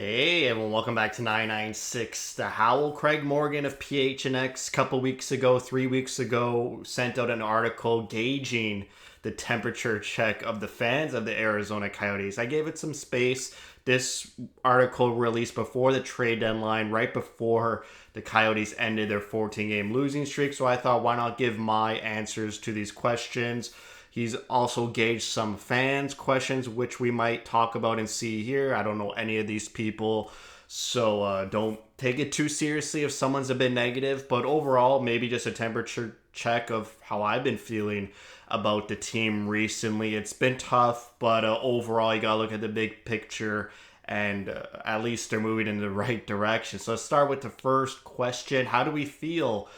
Hey everyone, welcome back to 996. The Howl. Craig Morgan of PHNX a couple weeks ago, 3 weeks ago, sent out an article gauging the temperature check of the fans of the Arizona Coyotes. I gave it some space. This article released before the trade deadline, right before the Coyotes ended their 14-game losing streak. So I thought, why not give my answers to these questions? He's also gauged some fans' questions, which we might talk about and see here. I don't know any of these people, so don't take it too seriously if someone's a bit negative. But overall, maybe just a temperature check of how I've been feeling about the team recently. It's been tough, but overall, you gotta look at the big picture, and at least they're moving in the right direction. So let's start with the first question. How do we feel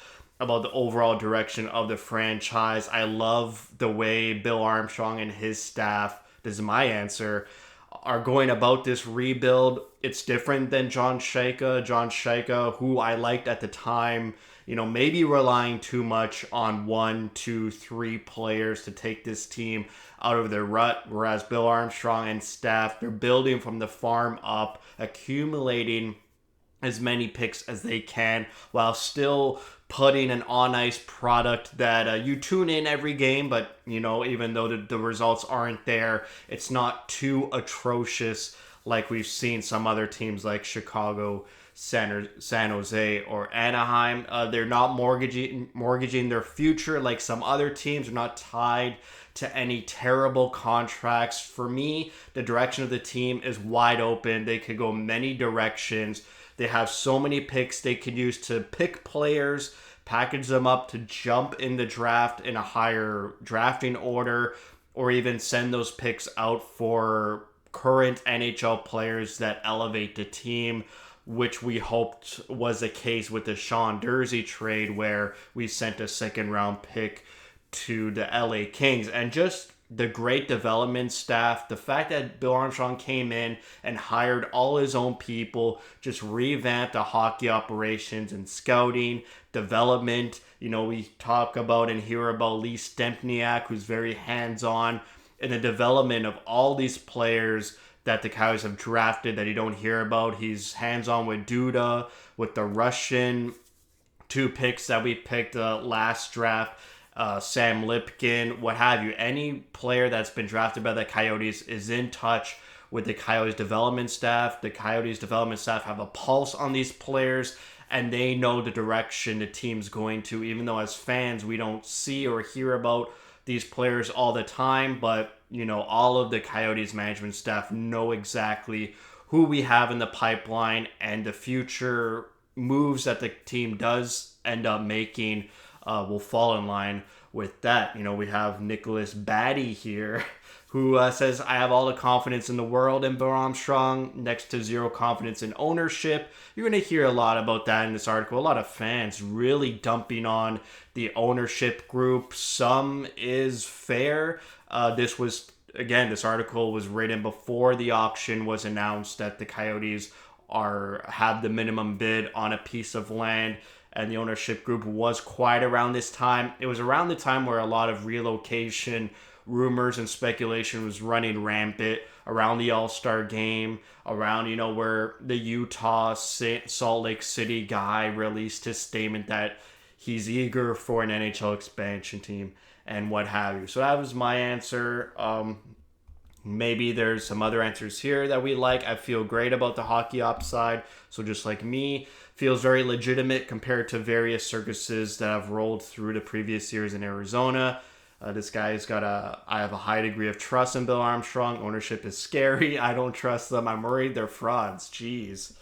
about the overall direction of the franchise? I love the way Bill Armstrong and his staff, this is my answer, are going about this rebuild. It's different than John Shaika. John Shaika, who I liked at the time, maybe relying too much on one, two, three players to take this team out of their rut, whereas Bill Armstrong and staff, they're building from the farm up, accumulating as many picks as they can while still putting an on ice product that you tune in every game, but even though the results aren't there, it's not too atrocious like we've seen some other teams like Chicago, San Jose, or Anaheim. They're not mortgaging their future like some other teams. They're not tied to any terrible contracts. For me, the direction of the team is wide open. They could go many directions. They have so many picks they could use to pick players, package them up to jump in the draft in a higher drafting order, or even send those picks out for current NHL players that elevate the team, which we hoped was the case with the Sean Durzi trade, where we sent a second round pick to the LA Kings. And just the great development staff, the fact that Bill Armstrong came in and hired all his own people, just revamped the hockey operations and scouting, development. We talk about and hear about Lee Stempniak, who's very hands-on in the development of all these players that the Coyotes have drafted that you don't hear about. He's hands-on with Duda, with the Russian two picks that we picked last draft. Sam Lipkin, what have you. Any player that's been drafted by the Coyotes is in touch with the Coyotes development staff. The Coyotes development staff have a pulse on these players, and they know the direction the team's going to, even though as fans we don't see or hear about these players all the time. But, all of the Coyotes management staff know exactly who we have in the pipeline, and the future moves that the team does end up making will fall in line with that. We have Nicholas Batty here, who says, I have all the confidence in the world in Bill Armstrong, next to zero confidence in ownership. You're going to hear a lot about that in this article. A lot of fans really dumping on the ownership group. Some is fair. This article was written before the auction was announced that the Coyotes have the minimum bid on a piece of land, and the ownership group was quiet around this time. It was around the time where a lot of relocation rumors and speculation was running rampant around the All-Star game, around, where the Utah Salt Lake City guy released his statement that he's eager for an NHL expansion team and what have you. So that was my answer. Maybe there's some other answers here that we like. I feel great about the hockey upside. So just like me, feels very legitimate compared to various circuses that have rolled through the previous years in Arizona. This guy's I have a high degree of trust in Bill Armstrong. Ownership is scary. I don't trust them. I'm worried they're frauds. Jeez.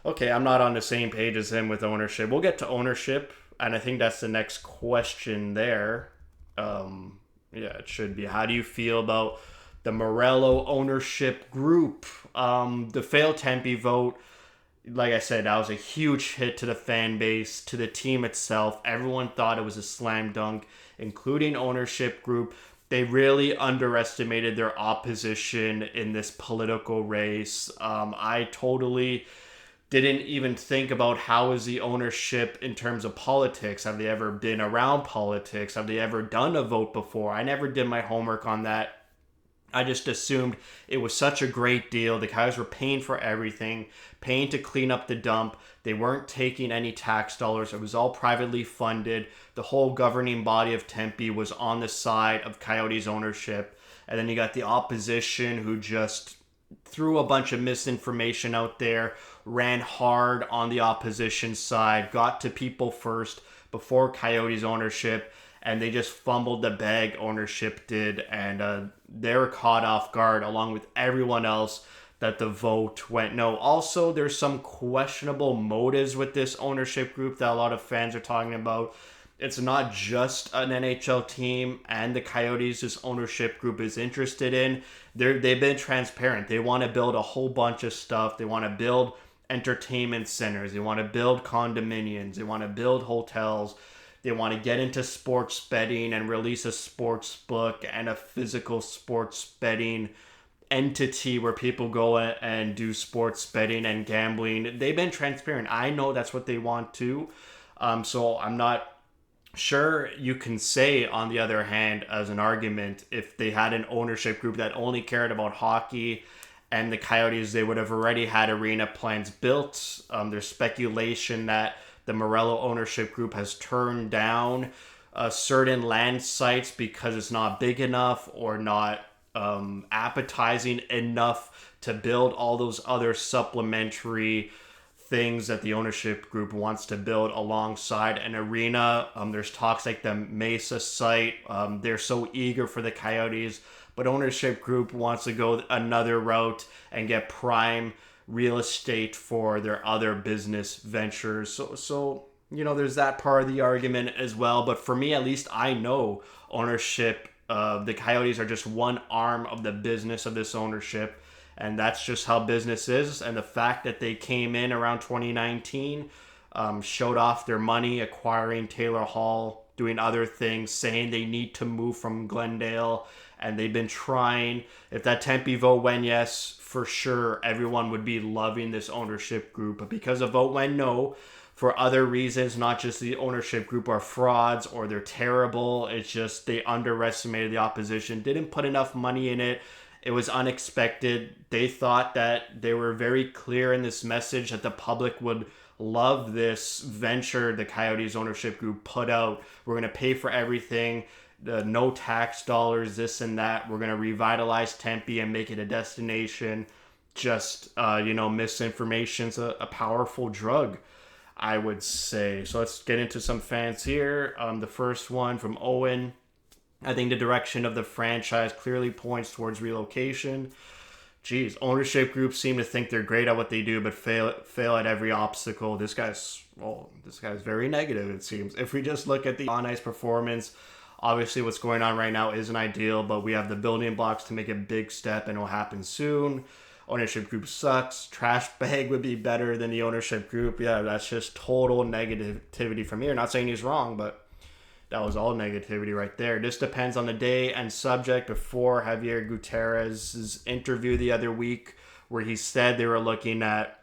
Okay, I'm not on the same page as him with ownership. We'll get to ownership, and I think that's the next question there. It should be. How do you feel about the Morello ownership group? The failed Tempe vote, like I said, that was a huge hit to the fan base, to the team itself. Everyone thought it was a slam dunk, including ownership group. They really underestimated their opposition in this political race. I totally didn't even think about how is the ownership in terms of politics. Have they ever been around politics? Have they ever done a vote before? I never did my homework on that. I just assumed it was such a great deal. The Coyotes were paying for everything, paying to clean up the dump. They weren't taking any tax dollars. It was all privately funded. The whole governing body of Tempe was on the side of Coyotes ownership. And then you got the opposition who just threw a bunch of misinformation out there, ran hard on the opposition side, got to people first before Coyotes ownership, and they just fumbled the bag, ownership did, and they were caught off guard along with everyone else that the vote went no. Also, there's some questionable motives with this ownership group that a lot of fans are talking about. It's not just an NHL team and the Coyotes this ownership group is interested in. They've been transparent. They want to build a whole bunch of stuff. They want to build entertainment centers. They want to build condominiums. They want to build hotels. They want to get into sports betting and release a sports book and a physical sports betting entity where people go and do sports betting and gambling. They've been transparent. I know that's what they want to. So I'm not sure you can say, on the other hand, as an argument, if they had an ownership group that only cared about hockey and the Coyotes, they would have already had arena plans built. There's speculation that the Morello ownership group has turned down certain land sites because it's not big enough or not appetizing enough to build all those other supplementary things that the ownership group wants to build alongside an arena. There's talks like the Mesa site. They're so eager for the Coyotes, but ownership group wants to go another route and get prime real estate for their other business ventures. So there's that part of the argument as well. But for me, at least, I know ownership. The Coyotes are just one arm of the business of this ownership. And that's just how business is. And the fact that they came in around 2019, showed off their money, acquiring Taylor Hall, doing other things, saying they need to move from Glendale. And they've been trying. If that Tempe vote went yes, for sure, everyone would be loving this ownership group. But because the vote went no, for other reasons, not just the ownership group are frauds or they're terrible. It's just they underestimated the opposition, didn't put enough money in it. It was unexpected. They thought that they were very clear in this message that the public would love this venture the Coyotes ownership group put out. We're going to pay for everything, the no tax dollars, this and that. We're going to revitalize Tempe and make it a destination. Just, misinformation's a powerful drug, I would say. So let's get into some fans here. The first one from Owen. I think the direction of the franchise clearly points towards relocation. Geez, ownership groups seem to think they're great at what they do, but fail at every obstacle. This guy's very negative, it seems. If we just look at the on-ice performance, obviously what's going on right now isn't ideal, but we have the building blocks to make a big step, and it'll happen soon. Ownership group sucks. Trash bag would be better than the ownership group. Yeah, that's just total negativity from here. Not saying he's wrong, but that was all negativity right there. This depends on the day and subject. Before Javier Gutierrez's interview the other week, where he said they were looking at,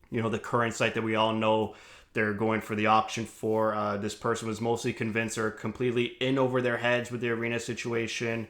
the current site that we all know they're going for the auction for. This person was mostly convinced or completely in over their heads with the arena situation,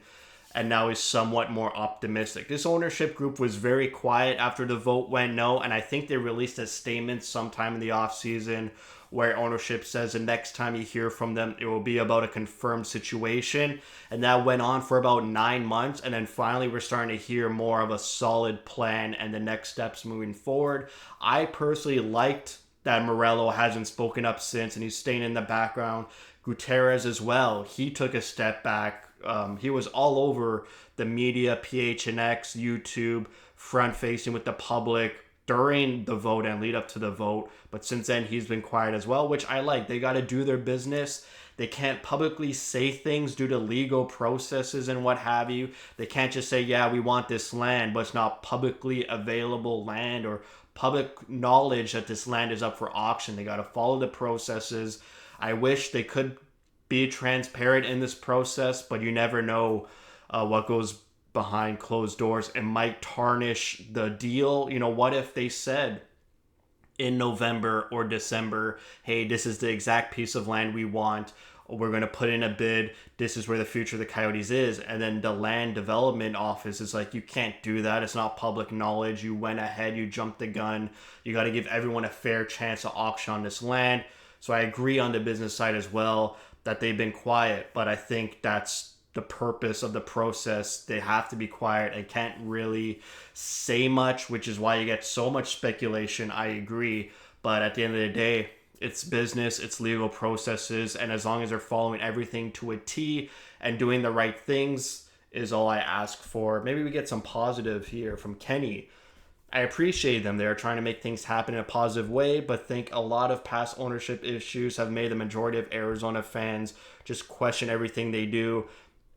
and now is somewhat more optimistic. This ownership group was very quiet after the vote went no, and I think they released a statement sometime in the offseason where ownership says the next time you hear from them, it will be about a confirmed situation. And that went on for about 9 months. And then finally, we're starting to hear more of a solid plan and the next steps moving forward. I personally liked that Morello hasn't spoken up since, and he's staying in the background. Gutierrez as well. He took a step back. He was all over the media, PHNX, YouTube, front-facing with the public during the vote and lead up to the vote. But since then, he's been quiet as well, which I like. They got to do their business. They can't publicly say things due to legal processes and what have you. They can't just say, yeah, we want this land, but it's not publicly available land or public knowledge that this land is up for auction. They got to follow the processes. I wish they could be transparent in this process, but you never know what goes behind closed doors. It might tarnish the deal. What if they said in November or December, hey, this is the exact piece of land we want, we're going to put in a bid. This is where the future of the Coyotes is. And then the land development office is like, you can't do that. It's not public knowledge. You went ahead, you jumped the gun. You got to give everyone a fair chance to auction on this land. So I agree on the business side as well that they've been quiet, but I think that's the purpose of the process. They have to be quiet and can't really say much, which is why you get so much speculation. I agree. But at the end of the day, it's business, it's legal processes, and as long as they're following everything to a T and doing the right things is all I ask for. Maybe we get some positive here from Kenny. I appreciate them. They're trying to make things happen in a positive way, but think a lot of past ownership issues have made the majority of Arizona fans just question everything they do,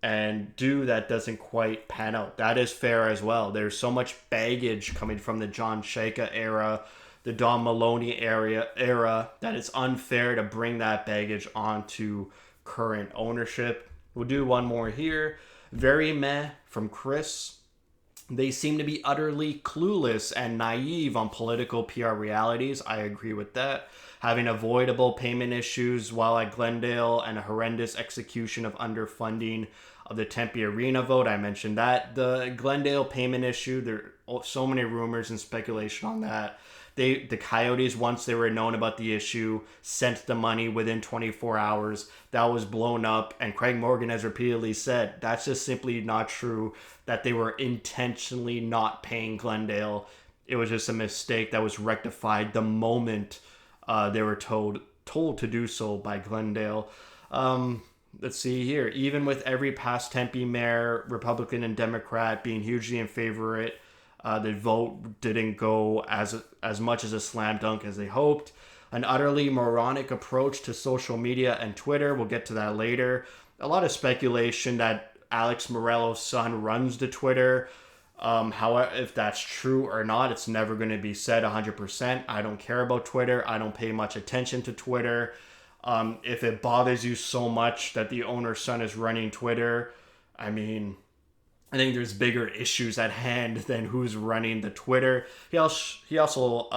and that doesn't quite pan out. That is fair as well. There's so much baggage coming from the John Shaka era, the Don Maloney era, that it's unfair to bring that baggage onto current ownership. We'll do one more here. Very meh from Chris. They seem to be utterly clueless and naive on political PR realities. I agree with that. Having avoidable payment issues while at Glendale and a horrendous execution of underfunding of the Tempe Arena vote. I mentioned that. The Glendale payment issue, there are so many rumors and speculation on that. The Coyotes, once they were known about the issue, sent the money within 24 hours. That was blown up, and Craig Morgan has repeatedly said that's just simply not true, that they were intentionally not paying Glendale. It was just a mistake that was rectified the moment they were told to do so by Glendale. Let's see here. Even with every past Tempe mayor, Republican and Democrat, being hugely in favor of it, the vote didn't go as much as a slam dunk as they hoped. An utterly moronic approach to social media and Twitter. We'll get to that later. A lot of speculation that Alex Morello's son runs the Twitter. However, if that's true or not, it's never going to be said 100%. I don't care about Twitter. I don't pay much attention to Twitter. If it bothers you so much that the owner's son is running Twitter, I mean, I think there's bigger issues at hand than who's running the Twitter. He also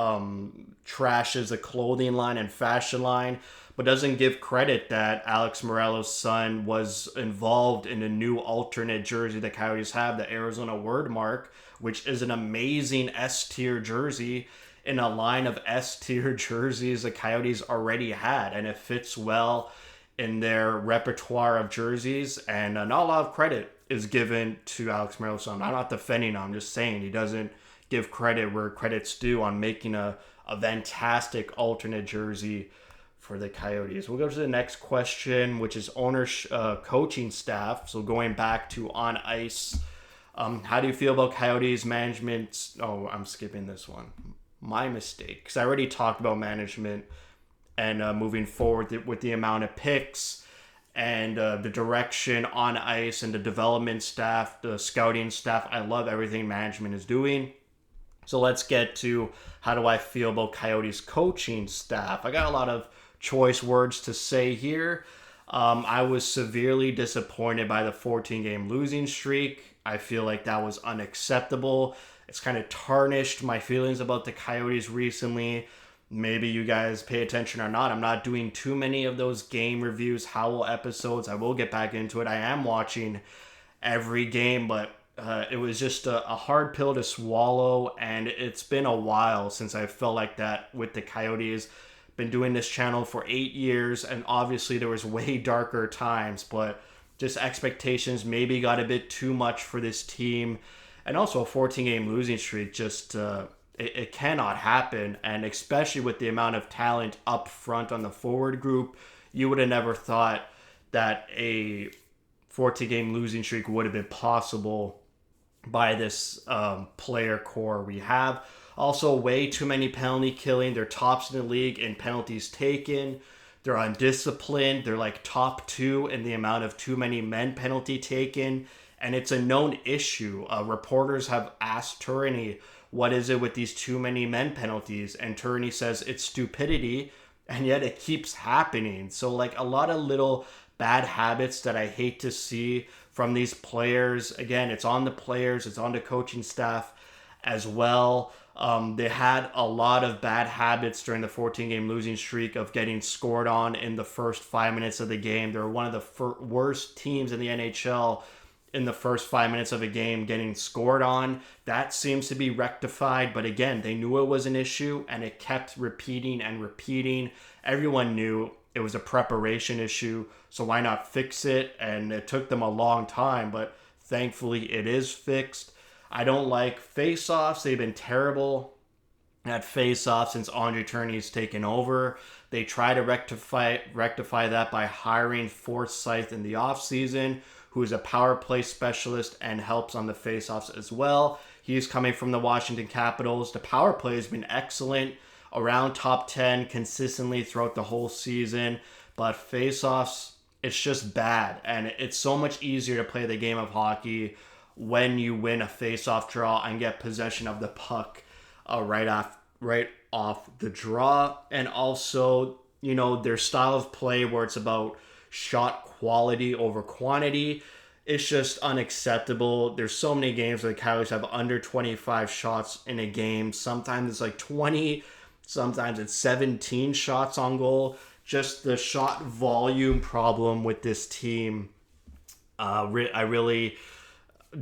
trashes the clothing line and fashion line, but doesn't give credit that Alex Morello's son was involved in a new alternate jersey the Coyotes have, the Arizona word mark, which is an amazing S-tier jersey in a line of S-tier jerseys the Coyotes already had, and it fits well in their repertoire of jerseys, and not a lot of credit is given to Alex Morello's son. I'm not defending him, I'm just saying he doesn't give credit where credit's due on making a fantastic alternate jersey for the Coyotes. We'll go to the next question, which is coaching staff. So going back to on ice, how do you feel about Coyotes management? Oh, I'm skipping this one. My mistake, because I already talked about management and moving forward with the amount of picks and the direction on ice and the development staff, the scouting staff. I love everything management is doing. So let's get to how do I feel about Coyotes coaching staff. I got a lot of choice words to say here. I was severely disappointed by the 14-game losing streak. I feel like that was unacceptable. It's kind of tarnished my feelings about the Coyotes recently. Maybe you guys pay attention or not. I'm not doing too many of those game reviews, Howl episodes. I will get back into it. I am watching every game, but it was just a hard pill to swallow, and it's been a while since I felt like that with the Coyotes. Been doing this channel for 8 years, and obviously there was way darker times, but just expectations maybe got a bit too much for this team. And also a 14-game losing streak, just it cannot happen. And especially with the amount of talent up front on the forward group, you would have never thought that a 14-game losing streak would have been possible by this player core we have. Also, way too many penalty killing. They're tops in the league in penalties taken. They're undisciplined. They're like top 2 in the amount of too many men penalty taken. And it's a known issue. Reporters have asked Tourney, what is it with these too many men penalties? And Tourney says it's stupidity, and yet it keeps happening. So like a lot of little bad habits that I hate to see from these players. Again, it's on the players, it's on the coaching staff as well. They had a lot of bad habits during the 14-game losing streak of getting scored on in the first 5 minutes of the game. They were one of the worst teams in the NHL in the first 5 minutes of a game getting scored on. That seems to be rectified, but again, they knew it was an issue and it kept repeating and repeating. Everyone knew it was a preparation issue, so why not fix it? And it took them a long time, but thankfully it is fixed. I don't like face-offs. They've been terrible at face-offs since Andre Tourigny's taken over. They try to rectify that by hiring Forsyth in the offseason, who is a power play specialist and helps on the face-offs as well. He's coming from the Washington Capitals. The power play has been excellent, around top 10 consistently throughout the whole season, but face-offs, it's just bad. And it's so much easier to play the game of hockey when you win a face-off draw and get possession of the puck right off the draw. And also, their style of play where it's about shot quality over quantity, it's just unacceptable. There's so many games where the Coyotes have under 25 shots in a game. Sometimes it's like 20, sometimes it's 17 shots on goal. Just the shot volume problem with this team, I really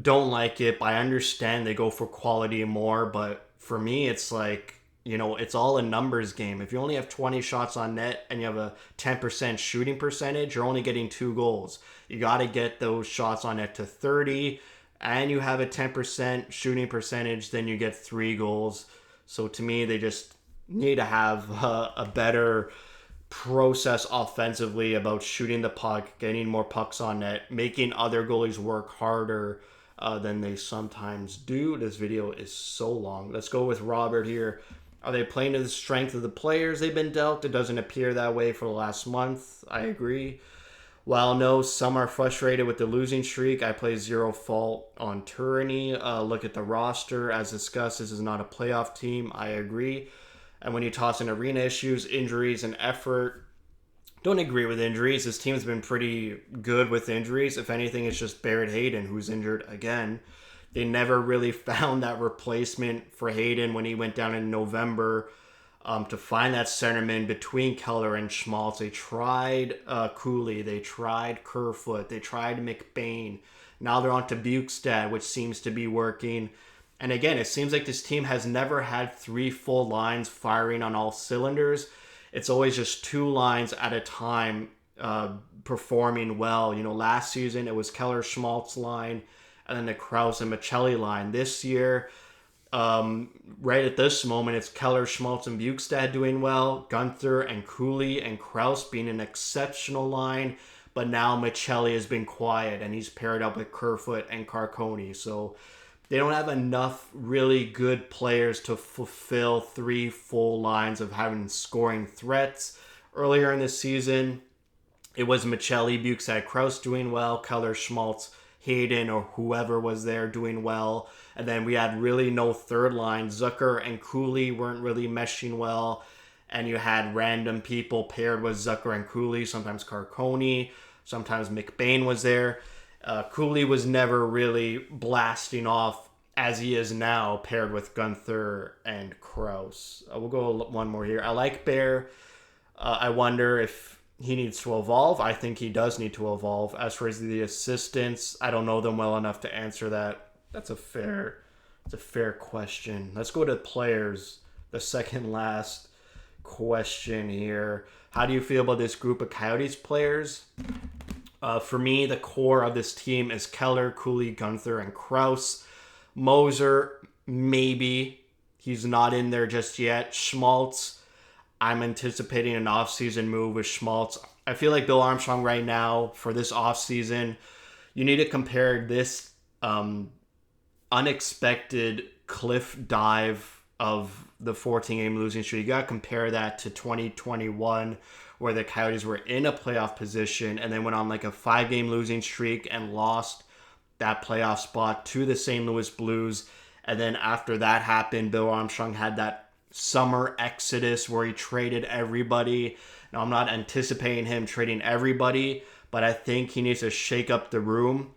don't like it. But I understand they go for quality more, but for me it's like, it's all a numbers game. If you only have 20 shots on net and you have a 10% shooting percentage, you're only getting 2 goals. You got to get those shots on net to 30 and you have a 10% shooting percentage, then you get 3 goals. So to me, they just need to have a better process offensively about shooting the puck, getting more pucks on net, making other goalies work harder than they sometimes do. This video is so long. Let's go with Robert here. Are they playing to the strength of the players they've been dealt? It doesn't appear that way for the last month. I agree. While no, some are frustrated with the losing streak, I place zero fault on Tourigny. Look at the roster. As discussed, this is not a playoff team. I agree. And when you toss in arena issues, injuries, and effort, don't agree with injuries. This team's been pretty good with injuries. If anything, it's just Barrett Hayden, who's injured again. They never really found that replacement for Hayden when he went down in November to find that centerman between Keller and Schmaltz. They tried Cooley. They tried Kerfoot. They tried McBain. Now they're on to Bukestad, which seems to be working. And again, it seems like this team has never had 3 full lines firing on all cylinders. It's always just 2 lines at a time performing well. Last season it was Keller-Schmaltz line and then the Krause and Michelli line. This year, right at this moment, it's Keller, Schmaltz, and Bukestad doing well. Gunther and Cooley and Krause being an exceptional line. But now Michelli has been quiet, and he's paired up with Kerfoot and Carconi. So they don't have enough really good players to fulfill 3 full lines of having scoring threats. Earlier in the season, it was Michelli, Bukestad, Krause doing well. Keller, Schmaltz, Hayden, or whoever was there doing well. And then we had really no third line. Zucker and Cooley weren't really meshing well. And you had random people paired with Zucker and Cooley. Sometimes Carconi. Sometimes McBain was there. Cooley was never really blasting off as he is now, paired with Gunther and Krause. We'll go one more here. I like Bear. I wonder if he needs to evolve. I think he does need to evolve. As for the assistants, I don't know them well enough to answer that. That's a fair question. Let's go to players. The second last question here. How do you feel about this group of Coyotes players? For me, the core of this team is Keller, Cooley, Gunther, and Krause. Moser, maybe. He's not in there just yet. Schmaltz, I'm anticipating an offseason move with Schmaltz. I feel like Bill Armstrong right now, for this offseason, you need to compare this unexpected cliff dive of the 14-game losing streak. You got to compare that to 2021, where the Coyotes were in a playoff position and then went on like a 5-game losing streak and lost that playoff spot to the St. Louis Blues. And then after that happened, Bill Armstrong had that summer exodus where he traded everybody. Now, I'm not anticipating him trading everybody, but I think he needs to shake up the room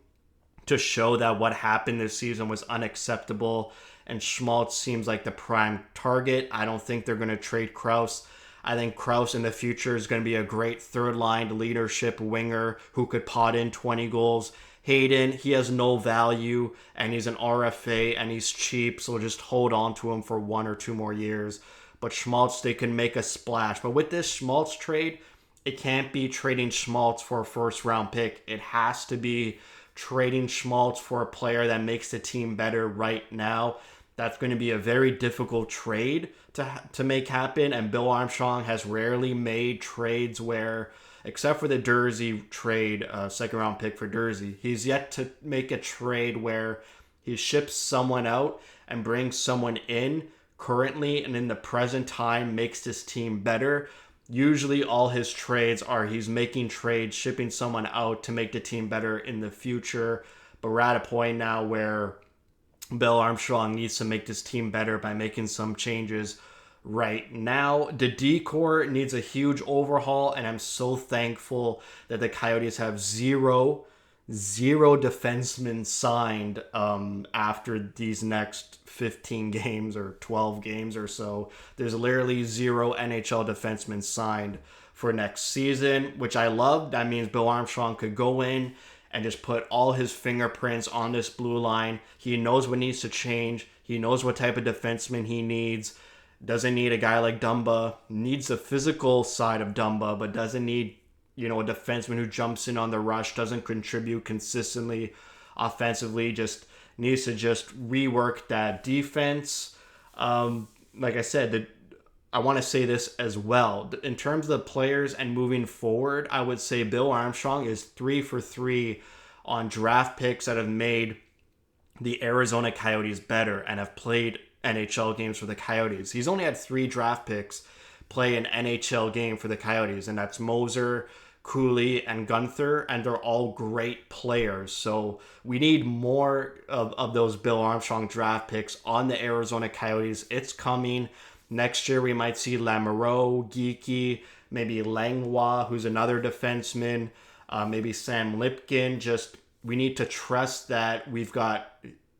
to show that what happened this season was unacceptable and Schmaltz seems like the prime target. I don't think they're going to trade Krause. I think Krause in the future is going to be a great third-line leadership winger who could pot in 20 goals. Hayden, he has no value, and he's an RFA, and he's cheap, so just hold on to him for 1 or 2 more years. But Schmaltz, they can make a splash. But with this Schmaltz trade, it can't be trading Schmaltz for a first-round pick. It has to be trading Schmaltz for a player that makes the team better right now. That's going to be a very difficult trade to make happen, and Bill Armstrong has rarely made trades where, except for the Dursey trade, second round pick for Dursey, he's yet to make a trade where he ships someone out and brings someone in currently and in the present time makes this team better. Usually all his trades are he's making trades, shipping someone out to make the team better in the future. But we're at a point now where Bill Armstrong needs to make this team better by making some changes right now. The D-core needs a huge overhaul, and I'm so thankful that the Coyotes have zero defensemen signed after these next 15 games or 12 games or so. There's literally 0 NHL defensemen signed for next season, which I love. That means Bill Armstrong could go in and just put all his fingerprints on this blue line. He knows what needs to change. He knows what type of defenseman he needs. Doesn't need a guy like Dumba. Needs the physical side of Dumba, but doesn't need, a defenseman who jumps in on the rush, doesn't contribute consistently offensively, just needs to just rework that defense. Like I said, I want to say this as well. In terms of the players and moving forward, I would say Bill Armstrong is 3 for 3 on draft picks that have made the Arizona Coyotes better and have played NHL games for the Coyotes. He's only had 3 draft picks play an NHL game for the Coyotes, and that's Moser, Cooley, and Gunther, and they're all great players. So we need more of those Bill Armstrong draft picks on the Arizona Coyotes. It's coming. Next year, we might see Lamoureux, Geeky, maybe Langlois, who's another defenseman, maybe Sam Lipkin. We need to trust that we've got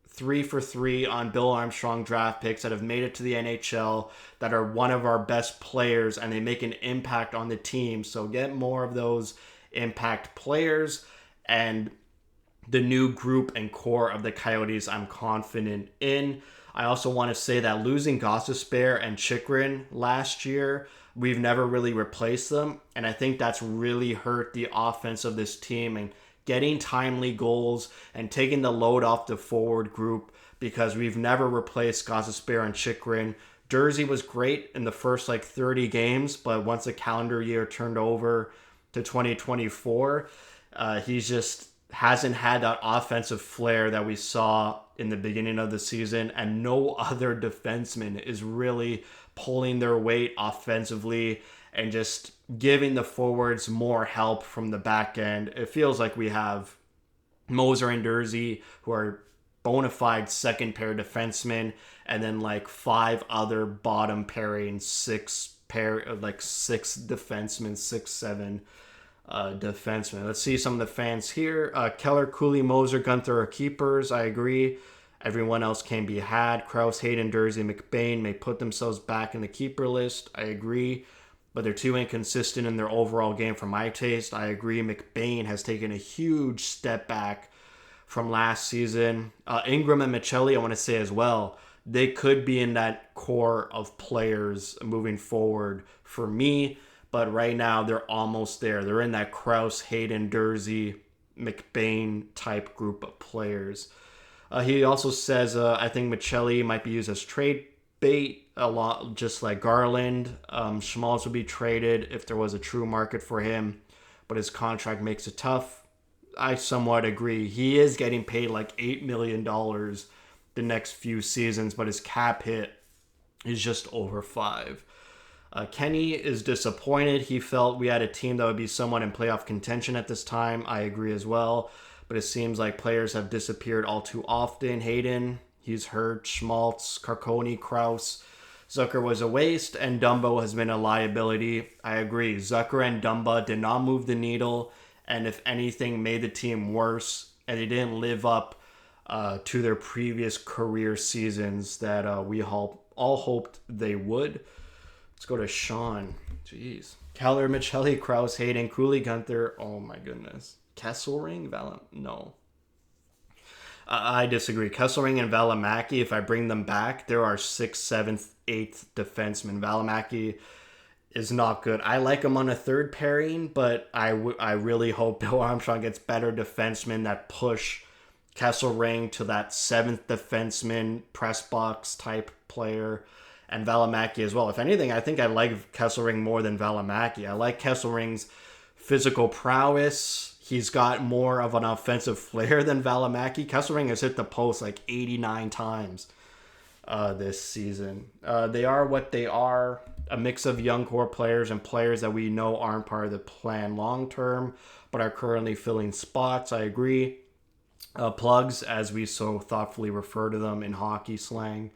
3 for 3 on Bill Armstrong draft picks that have made it to the NHL, that are one of our best players, and they make an impact on the team. So get more of those impact players, and the new group and core of the Coyotes I'm confident in. I also want to say that losing Gostisbehere and Chychrun last year, we've never really replaced them, and I think that's really hurt the offense of this team, and getting timely goals and taking the load off the forward group, because we've never replaced Gostisbehere and Chychrun. Dursey was great in the first 30 games, but once the calendar year turned over to 2024, he's just hasn't had that offensive flair that we saw in the beginning of the season, and no other defenseman is really pulling their weight offensively and just giving the forwards more help from the back end. It feels like we have Moser and Dursey, who are bona fide second pair defensemen, and then 5 other bottom pairing, 6 defensemen, 6-7 defensemen. Let's see some of the fans here. Keller, Cooley, Moser, Gunther are keepers. I agree. Everyone else can be had. Krause, Hayden, Dursey, McBain may put themselves back in the keeper list. I agree. But they're too inconsistent in their overall game for my taste. I agree. McBain has taken a huge step back from last season. Ingram and Michelli, I want to say as well, they could be in that core of players moving forward for me. But right now, they're almost there. They're in that Krause, Hayden, Dursey, McBain type group of players. He also says, I think Michelli might be used as trade bait a lot, just like Garland. Schmaltz would be traded if there was a true market for him, but his contract makes it tough. I somewhat agree. He is getting paid $8 million the next few seasons, but his cap hit is just over 5. Kenny is disappointed. He felt we had a team that would be somewhat in playoff contention at this time. I agree as well. But it seems like players have disappeared all too often. Hayden, he's hurt. Schmaltz, Carconi, Krause. Zucker was a waste, and Dumbo has been a liability. I agree. Zucker and Dumba did not move the needle, and if anything, made the team worse. And they didn't live up to their previous career seasons that we all hoped they would. Let's go to Sean. Jeez. Keller, Michelli, Krause, Hayden, Cooley, Gunther. Oh my goodness. Kesselring? No. I disagree. Kesselring and Valimaki, if I bring them back, there are 6th, 7th, 8th defensemen. Valimaki is not good. I like him on a third pairing, but I really hope Bill Armstrong gets better defensemen that push Kesselring to that 7th defenseman, press box type player, and Valimaki as well. If anything, I think I like Kesselring more than Valimaki. I like Kesselring's physical prowess. He's got more of an offensive flair than Valimaki. Kesselring has hit the post like 89 times this season. They are what they are, a mix of young core players and players that we know aren't part of the plan long term, but are currently filling spots. I agree. Plugs, as we so thoughtfully refer to them in hockey slang.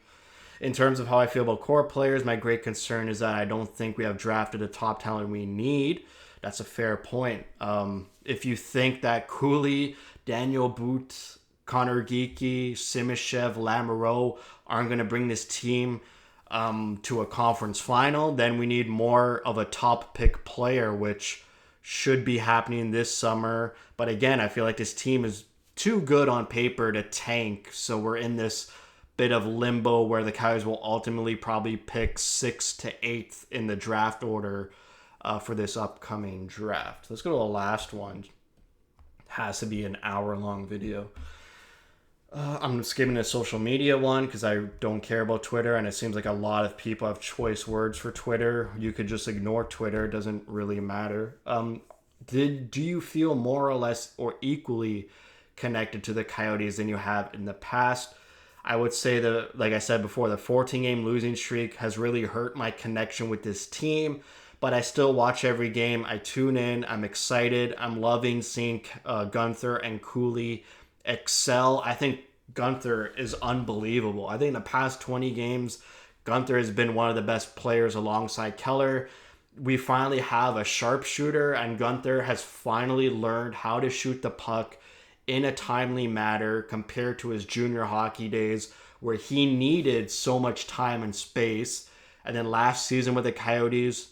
In terms of how I feel about core players, my great concern is that I don't think we have drafted the top talent we need. That's a fair point. If you think that Cooley, Daniel Boot, Connor Geeky, Simishev, Lamoureux aren't going to bring this team to a conference final, then we need more of a top pick player, which should be happening this summer. But again, I feel like this team is too good on paper to tank, so we're in this bit of limbo where the Coyotes will ultimately probably pick 6th to 8th in the draft order for this upcoming draft. Let's go to the last one. Has to be an hour-long video. I'm skipping the social media one because I don't care about Twitter, and it seems like a lot of people have choice words for Twitter. You could just ignore Twitter. It doesn't really matter. Do you feel more or less or equally connected to the Coyotes than you have in the past? I would say that, like I said before, the 14-game losing streak has really hurt my connection with this team, but I still watch every game. I tune in. I'm excited. I'm loving seeing Gunther and Cooley excel. I think Gunther is unbelievable. I think in the past 20 games, Gunther has been one of the best players alongside Keller. We finally have a sharpshooter, and Gunther has finally learned how to shoot the puck in a timely manner compared to his junior hockey days where he needed so much time and space. And then last season with the Coyotes,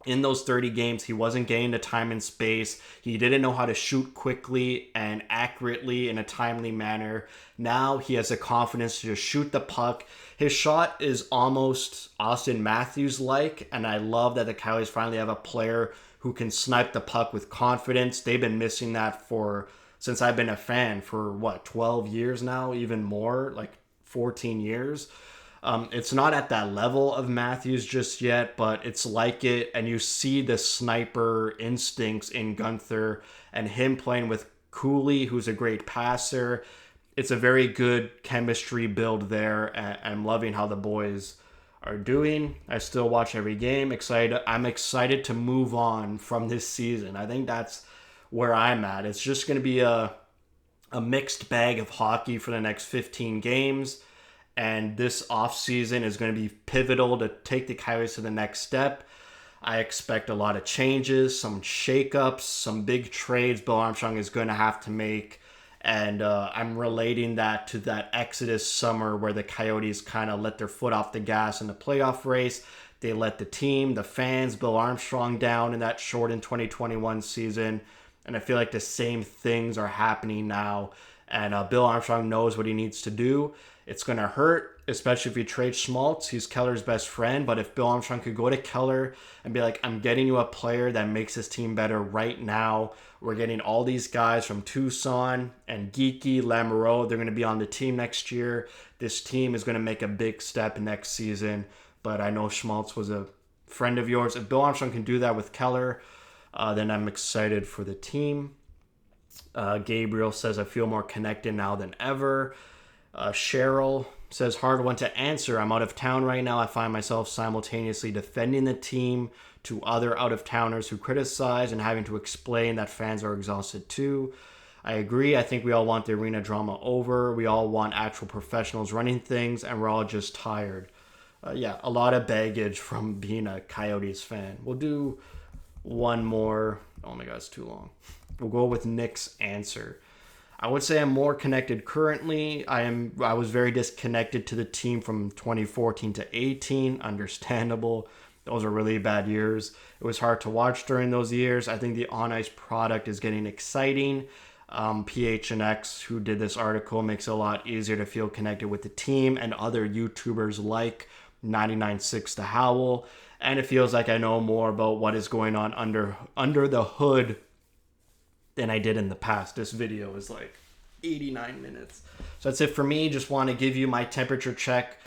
in those 30 games, he wasn't getting the time and space. He didn't know how to shoot quickly and accurately in a timely manner. Now he has the confidence to just shoot the puck. His shot is almost Austin Matthews-like, and I love that the Coyotes finally have a player who can snipe the puck with confidence. They've been missing that since I've been a fan for 12 years now, even more, like 14 years. It's not at that level of Matthews just yet, but it's like it. And you see the sniper instincts in Gunther and him playing with Cooley, who's a great passer. It's a very good chemistry build there. And I'm loving how the boys are doing. I still watch every game. I'm excited to move on from this season. I think that's where I'm at. It's just going to be a mixed bag of hockey for the next 15 games. And this offseason is going to be pivotal to take the Coyotes to the next step. I expect a lot of changes, some shakeups, some big trades Bill Armstrong is going to have to make. And I'm relating that to that Exodus summer where the Coyotes kind of let their foot off the gas in the playoff race. They let the team, the fans, Bill Armstrong down in that shortened 2021 season. And I feel like the same things are happening now. And Bill Armstrong knows what he needs to do. It's going to hurt, especially if you trade Schmaltz. He's Keller's best friend. But if Bill Armstrong could go to Keller and be like, I'm getting you a player that makes this team better right now. We're getting all these guys from Tucson and Geeky, Lamoureux. They're going to be on the team next year. This team is going to make a big step next season. But I know Schmaltz was a friend of yours. If Bill Armstrong can do that with Keller, then I'm excited for the team. Gabriel says, I feel more connected now than ever. Cheryl says, hard one to answer. I'm out of town right now. I find myself simultaneously defending the team to other out-of-towners who criticize and having to explain that fans are exhausted too. I agree. I think we all want the arena drama over. We all want actual professionals running things, and we're all just tired. A lot of baggage from being a Coyotes fan. We'll do one more. Oh my God, it's too long. We'll go with Nick's answer. I would say I'm more connected currently. I was very disconnected to the team from 2014 to 18. Understandable. Those are really bad years. It was hard to watch during those years. I think the on ice product is getting exciting. PHNX, who did this article, makes it a lot easier to feel connected with the team and other YouTubers like 99.6 The Howl. And it feels like I know more about what is going on under the hood than I did in the past. This video is like 89 minutes. So that's it for me. Just want to give you my temperature check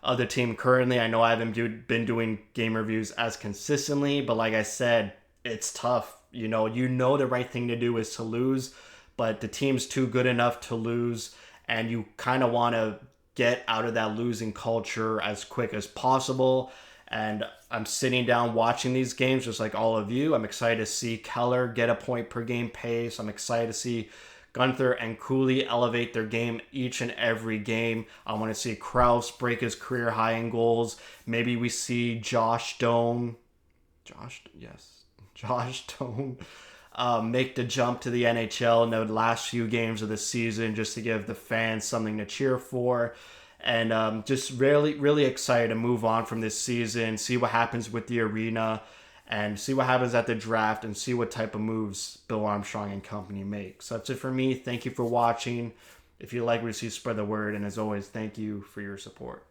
of the team currently. I know I haven't been doing game reviews as consistently, but like I said, it's tough. You know the right thing to do is to lose, but the team's too good enough to lose, and you kind of want to get out of that losing culture as quick as possible. And I'm sitting down watching these games just like all of you. I'm excited to see Keller get a point per game pace. I'm excited to see Gunther and Cooley elevate their game each and every game. I want to see Krause break his career high in goals. Maybe we see Josh Doan make the jump to the NHL in the last few games of the season just to give the fans something to cheer for. And just really, really excited to move on from this season, see what happens with the arena, and see what happens at the draft, and see what type of moves Bill Armstrong and company make. So that's it for me. Thank you for watching. If you like what you see, spread the word. And as always, thank you for your support.